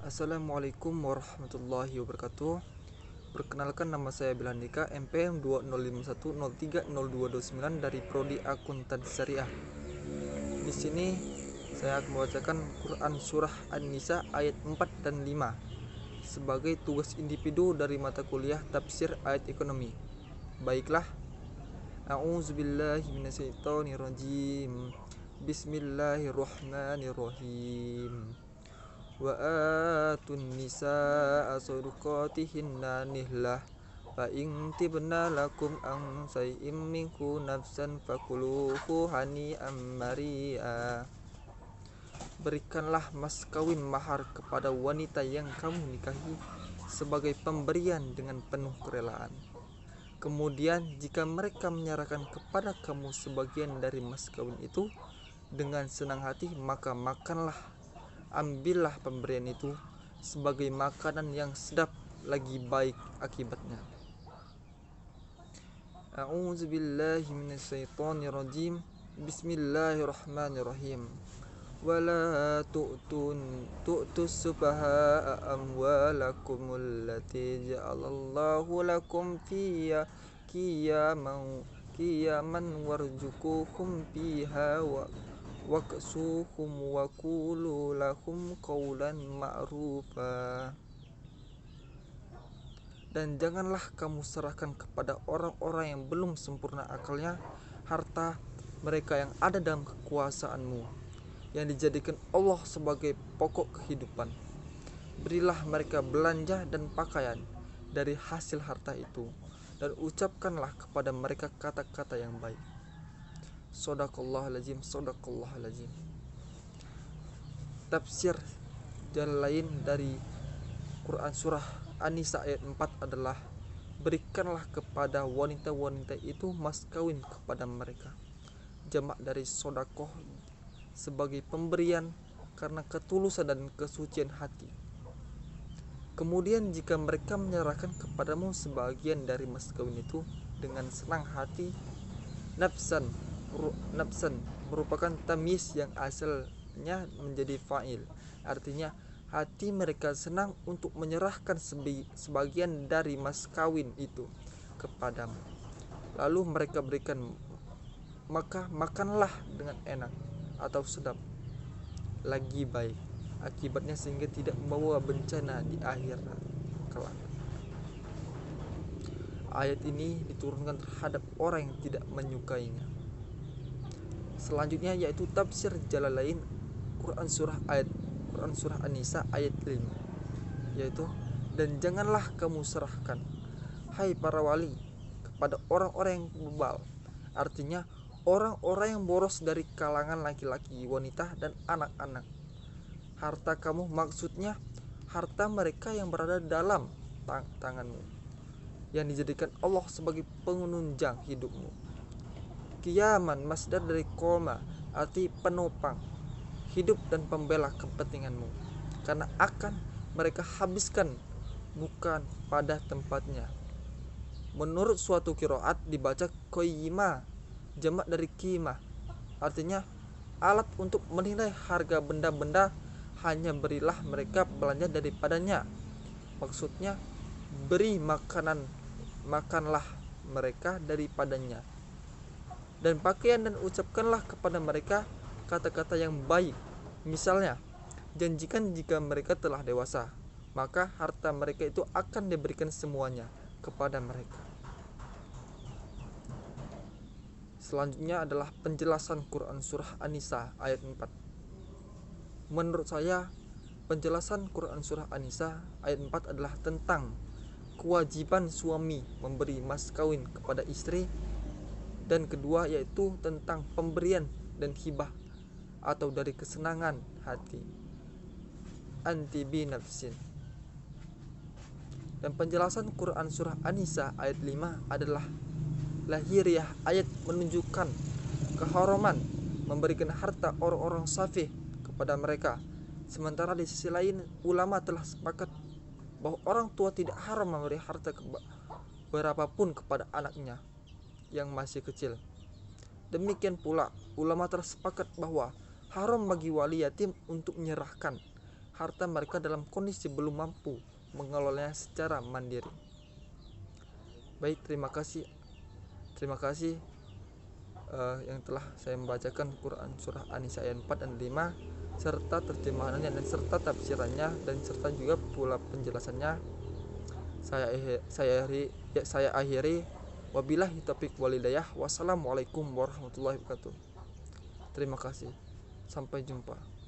Assalamualaikum warahmatullahi wabarakatuh. Perkenalkan, nama saya Bilandika, MPM 2051030229 dari Prodi Akuntansi Syariah. Di sini saya akan membacakan Quran Surah An-Nisa ayat 4 dan 5 sebagai tugas individu dari mata kuliah tafsir ayat ekonomi. Baiklah. A'udzubillahi minasyaitonirrajim. Bismillahirrahmanirrahim. Wa atun nisaa sadaqatihinna nihlah fa in tibna lakum an shay'in minhu nafsan fakuluhu hani'an mari'a. Berikanlah mas kawin mahar kepada wanita yang kamu nikahi sebagai pemberian dengan penuh kerelaan. Kemudian jika mereka menyerahkan kepada kamu sebagian dari mas kawin itu dengan senang hati, maka makanlah, ambillah pemberian itu sebagai makanan yang sedap lagi baik akibatnya. A'udzubillahi minasyaitonirrajim. Bismillahirrahmanirrahim. Wala tu'tus sufaha'a amwalakum allati ja'alallahu lakum fiya qiyaman warzuquhum fiha waksuhum wa qulu lahum qawlan ma'rufa. Dan janganlah kamu serahkan kepada orang-orang yang belum sempurna akalnya harta mereka yang ada dalam kekuasaanmu, yang dijadikan Allah sebagai pokok kehidupan. Berilah mereka belanja dan pakaian dari hasil harta itu, dan ucapkanlah kepada mereka kata-kata yang baik. Shadaqallahul azim. Tafsir jalan lain dari Quran Surah An-Nisa ayat 4 adalah: berikanlah kepada wanita-wanita itu mas kawin kepada mereka. Jamak dari sodakoh sebagai pemberian karena ketulusan dan kesucian hati. Kemudian jika mereka menyerahkan kepadamu sebagian dari mas kawin itu dengan senang hati, nafsan merupakan tamyiz yang asalnya menjadi fa'il, artinya hati mereka senang untuk menyerahkan sebagian dari mas kawin itu kepadamu, lalu mereka berikan, maka makanlah dengan enak atau sedap lagi baik akibatnya, sehingga tidak membawa bencana di akhirat kelak. Ayat ini diturunkan terhadap orang yang tidak menyukainya. Selanjutnya yaitu tafsir jalan lain Quran Surah An-Nisa ayat 5, yaitu: dan janganlah kamu serahkan, hai para wali, kepada orang-orang yang bebal, artinya orang-orang yang boros dari kalangan laki-laki, wanita, dan anak-anak, harta kamu, maksudnya harta mereka yang berada dalam tanganmu, yang dijadikan Allah sebagai penunjang hidupmu. Qiyaman masdar dari qoma, arti penopang hidup dan pembela kepentinganmu, karena akan mereka habiskan bukan pada tempatnya. Menurut suatu qiraat dibaca qayyima, jamak dari qimah, artinya alat untuk menilai harga benda-benda, hanya berilah mereka belanja daripadanya. Maksudnya beri makanlah mereka daripadanya, dan pakaian, dan ucapkanlah kepada mereka kata-kata yang baik. Misalnya, janjikan jika mereka telah dewasa, maka harta mereka itu akan diberikan semuanya kepada mereka. Selanjutnya adalah penjelasan Quran Surah An-Nisa ayat 4. Menurut saya, penjelasan Quran Surah An-Nisa ayat 4 adalah tentang kewajiban suami memberi mas kawin kepada istri, dan kedua yaitu tentang pemberian dan hibah atau dari kesenangan hati, anti binafsin. Dan penjelasan Quran Surah An-Nisa ayat 5 adalah lahiriah, ayat menunjukkan keharaman memberikan harta orang-orang safih kepada mereka. Sementara di sisi lain, ulama telah sepakat bahwa orang tua tidak haram memberi harta berapapun kepada anaknya yang masih kecil. Demikian pula ulama telah sepakat bahwa haram bagi wali yatim untuk menyerahkan harta mereka dalam kondisi belum mampu mengelolanya secara mandiri. Baik, terima kasih yang telah saya membacakan Quran surah An-Nisa ayat 4 dan 5 serta terjemahannya dan serta tafsirannya dan serta juga pula penjelasannya. Saya akhiri wabillahi taufiq walhidayah. Wassalamualaikum warahmatullahi wabarakatuh. Terima kasih. Sampai jumpa.